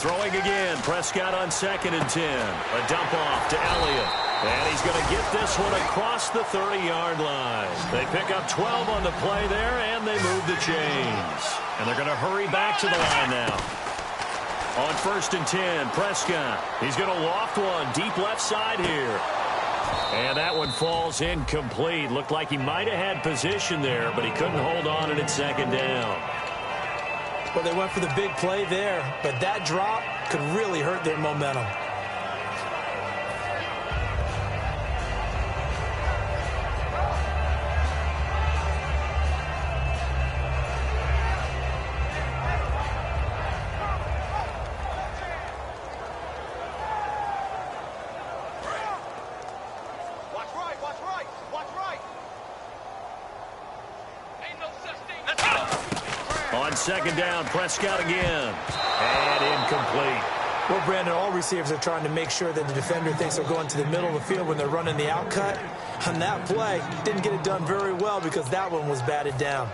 Throwing again, Prescott on 2nd and 10. A dump off to Elliott. And he's going to get this one across the 30-yard line. They pick up 12 on the play there, and they move the chains. And they're going to hurry back to the line now. On 1st and 10, Prescott. He's going to loft one deep left side here. And that one falls incomplete. Looked like he might have had position there, but he couldn't hold on and it's 2nd down. Well, they went for the big play there, but that drop could really hurt their momentum. On 2nd down, Prescott again. And incomplete. Well, Brandon, all receivers are trying to make sure that the defender thinks they're going to the middle of the field when they're running the out cut. On that play, didn't get it done very well because that one was batted down.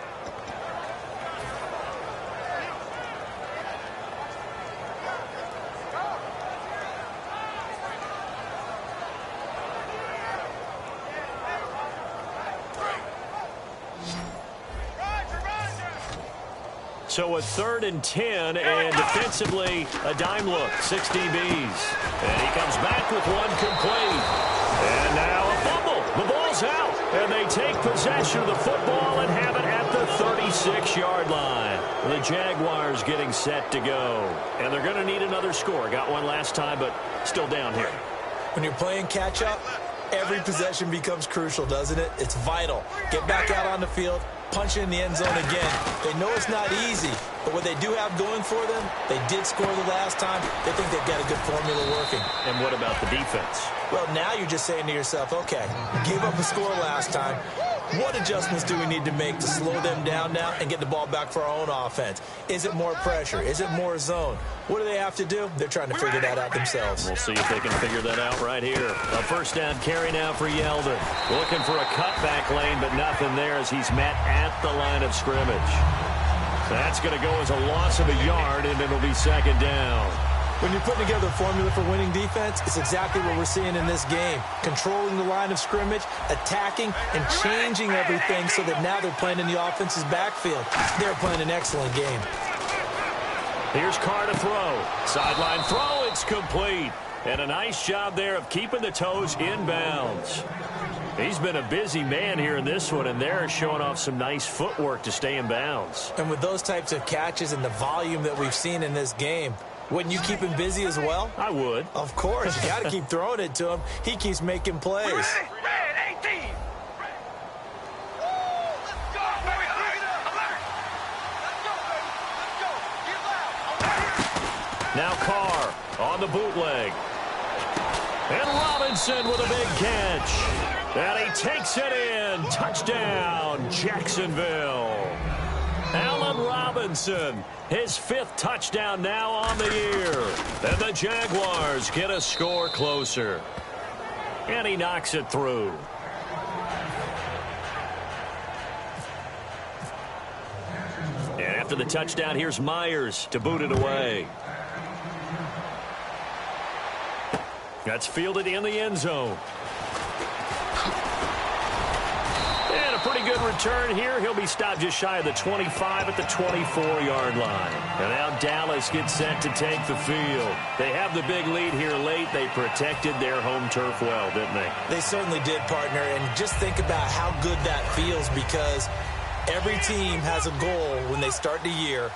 So a 3rd and 10, and defensively, a dime look, 60 Bs. And he comes back with one complete. And now a fumble. The ball's out, and they take possession of the football and have it at the 36-yard line. The Jaguars getting set to go. And they're going to need another score. Got one last time, but still down here. When you're playing catch-up, every possession becomes crucial, doesn't it? It's vital. Get back out on the field. Punch it in the end zone again. They know it's not easy, but what they do have going for them, they did score the last time. They think they've got a good formula working. And what about the defense? Well, now you're just saying to yourself, okay, gave up a score last time. What adjustments do we need to make to slow them down now and get the ball back for our own offense? Is it more pressure? Is it more zone? What do they have to do? They're trying to figure that out themselves. We'll see if they can figure that out right here. A first down carry now for Yeldon. Looking for a cutback lane, but nothing there as he's met at the line of scrimmage. That's going to go as a loss of a yard, and it'll be 2nd down. When you're putting together a formula for winning defense, it's exactly what we're seeing in this game. Controlling the line of scrimmage, attacking, and changing everything so that now they're playing in the offense's backfield. They're playing an excellent game. Here's Carr to throw. Sideline throw, it's complete. And a nice job there of keeping the toes in bounds. He's been a busy man here in this one, and they're showing off some nice footwork to stay in bounds. And with those types of catches and the volume that we've seen in this game, wouldn't you keep him busy as well? I would. Of course. You got to keep throwing it to him. He keeps making plays. Red 18. Let's go, baby. Alert. Let's go, baby. Let's go. Get loud. Now Carr on the bootleg. And Robinson with a big catch. And he takes it in. Touchdown, Jacksonville. Allen Robinson, his 5th touchdown now on the year. And the Jaguars get a score closer. And he knocks it through. And after the touchdown, here's Myers to boot it away. That's fielded in the end zone. And a pretty good return here. He'll be stopped just shy of the 25 at the 24-yard line. And now Dallas gets set to take the field. They have the big lead here late. They protected their home turf well, didn't they? They certainly did, partner. And just think about how good that feels, because every team has a goal when they start the year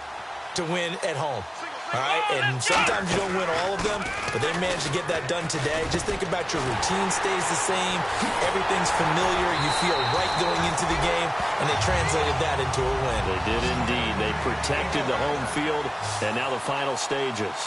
to win at home. All right, and sometimes you don't win all of them, but they managed to get that done today. Just think about your routine stays the same. Everything's familiar. You feel right going into the game, and they translated that into a win. They did indeed. They protected the home field, and now the final stages.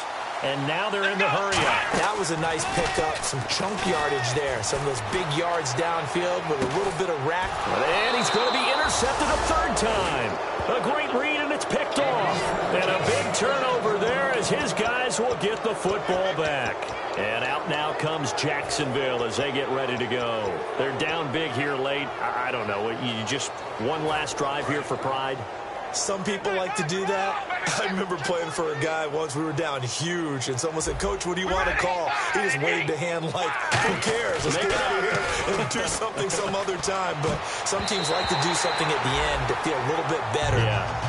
And now they're in the hurry-up. That was a nice pickup, some chunk yardage there. Some of those big yards downfield with a little bit of rack. And he's going to be intercepted a 3rd time. A great read, and it's picked off. And a big turnover there as his guys will get the football back. And out now comes Jacksonville as they get ready to go. They're down big here late. I don't know. You just one last drive here for pride? Some people like to do that. I remember playing for a guy once. We were down huge, and someone said, "Coach, what do you want to call?" He just waved a hand like, "Who cares? Let's get out of here and do something some other time." But some teams like to do something at the end to feel a little bit better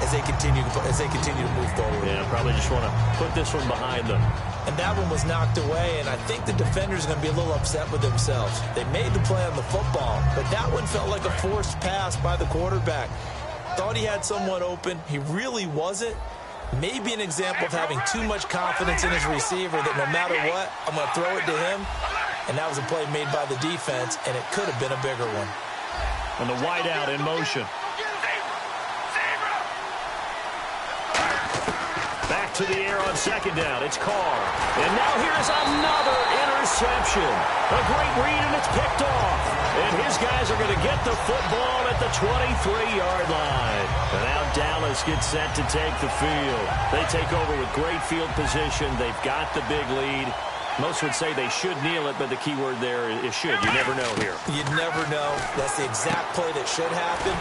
as they continue to move forward. Yeah, probably just want to put this one behind them. And that one was knocked away, and I think the defenders are going to be a little upset with themselves. They made the play on the football, but that one felt like a forced pass by the quarterback. Thought he had someone open. He really wasn't. Maybe an example of having too much confidence in his receiver that no matter what, I'm going to throw it to him. And that was a play made by the defense, and it could have been a bigger one. And the wideout in motion. Back to the air on second down. It's Carr. And now here's another interception. A great read, and it's picked off. And his guys are going to get the football at the 23-yard line. And now Dallas gets set to take the field. They take over with great field position. They've got the big lead. Most would say they should kneel it, but the key word there is should. You never know here. You never know. That's the exact play that should happen.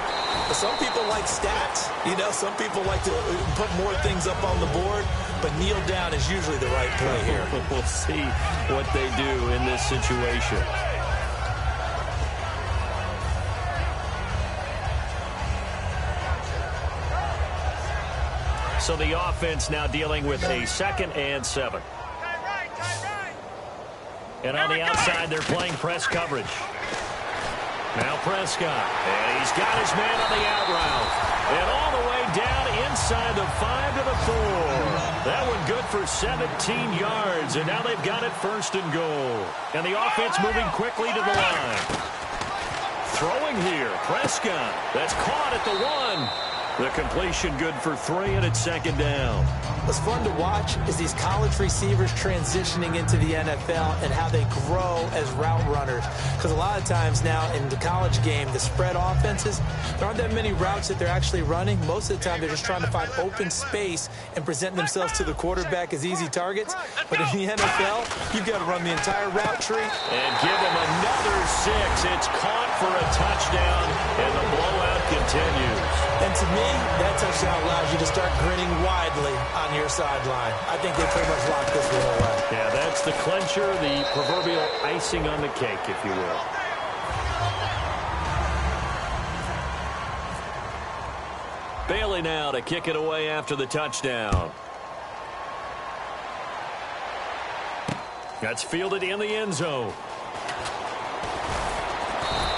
But some people like stats. You know, some people like to put more things up on the board, but kneel down is usually the right play here. We'll see what they do in this situation. So the offense now dealing with a 2nd and 7. And on the outside, they're playing press coverage. Now Prescott. And he's got his man on the out route. And all the way down inside the 5 to the 4. That one good for 17 yards. And now they've got it 1st and goal. And the offense moving quickly to the line. Throwing here. Prescott. That's caught at the 1. The completion good for 3, and it's 2nd down. What's fun to watch is these college receivers transitioning into the NFL and how they grow as route runners. Because a lot of times now in the college game, the spread offenses, there aren't that many routes that they're actually running. Most of the time, they're just trying to find open space and present themselves to the quarterback as easy targets. But in the NFL, you've got to run the entire route tree. And give them another 6. It's caught for a touchdown, and the blowout continues. And to me, that touchdown allows you to start grinning widely on your sideline. I think they pretty much locked this one away. Yeah, that's the clincher, the proverbial icing on the cake, if you will. Bailey now to kick it away after the touchdown. That's fielded in the end zone.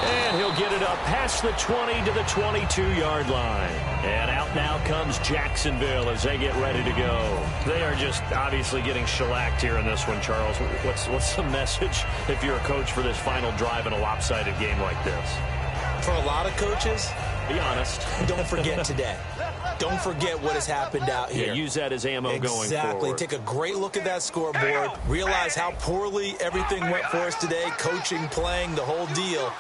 And he'll get it up past the 20 to the 22-yard line. And out now comes Jacksonville as they get ready to go. They are just obviously getting shellacked here in this one, Charles. What's the message if you're a coach for this final drive in a lopsided game like this? For a lot of coaches, be honest. Don't forget today. Don't forget what has happened out here. Yeah, use that as ammo going forward. Exactly. Take a great look at that scoreboard. Realize how poorly everything went for us today. Coaching, playing, the whole deal.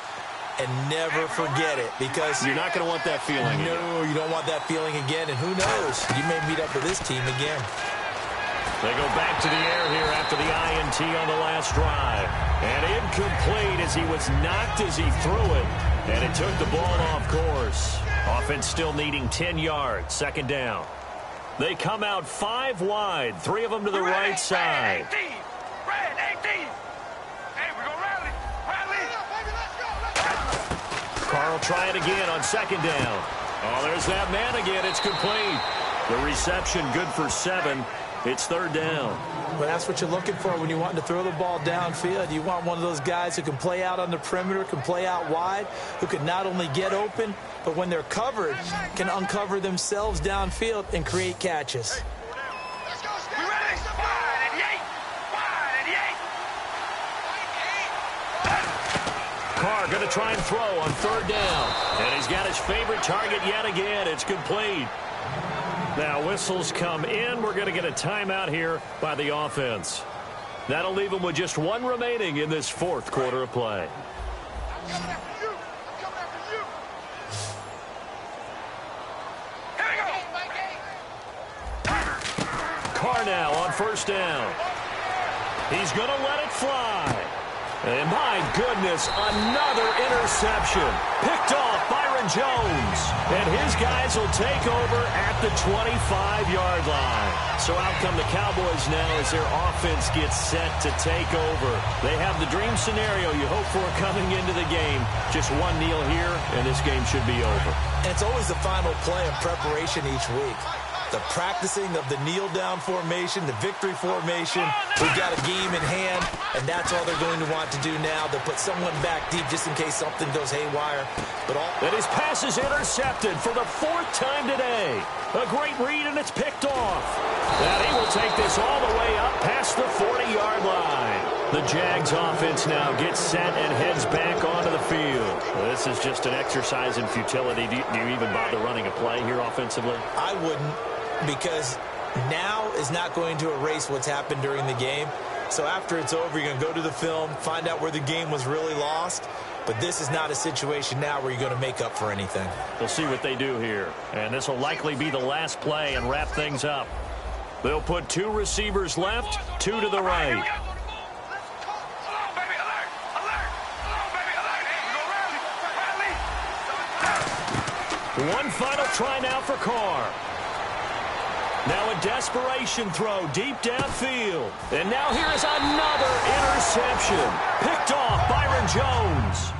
And never forget it, because you're not going to want that feeling again. No, you don't want that feeling again. And who knows? You may meet up with this team again. They go back to the air here after the INT on the last drive. And incomplete as he was knocked as he threw it. And it took the ball off course. Offense still needing 10 yards. 2nd down. They come out 5 wide. 3 of them to the right side. Carl try it again on 2nd down. Oh, there's that man again. It's complete. The reception good for 7. It's 3rd down. Well, that's what you're looking for when you want to throw the ball downfield. You want one of those guys who can play out on the perimeter, can play out wide, who can not only get open, but when they're covered, can uncover themselves downfield and create catches. Carr going to try and throw on 3rd down. And he's got his favorite target yet again. It's complete. Now whistles come in. We're going to get a timeout here by the offense. That'll leave them with just 1 remaining in this 4th quarter of play. Carr now on 1st down. He's going to let it fly. And my goodness, another interception. Picked off Byron Jones. And his guys will take over at the 25-yard line. So out come the Cowboys now as their offense gets set to take over. They have the dream scenario you hope for coming into the game. Just 1 kneel here, and this game should be over. And it's always the final play of preparation each week. The practicing of the kneel-down formation, the victory formation. We've got a game in hand, and that's all they're going to want to do now. They'll put someone back deep just in case something goes haywire. And his pass is intercepted for the 4th time today. A great read, and it's picked off. And he will take this all the way up past the 40-yard line. The Jags offense now gets set and heads back onto the field. Well, this is just an exercise in futility. Do you even bother running a play here offensively? I wouldn't, because now is not going to erase what's happened during the game. So after it's over, you're going to go to the film, find out where the game was really lost. But this is not a situation now where you're going to make up for anything. We'll see what they do here. And this will likely be the last play and wrap things up. They'll put 2 receivers left, 2 to the right. One final try now for Carr. Now a desperation throw deep downfield. And now here is another interception. Picked off Byron Jones.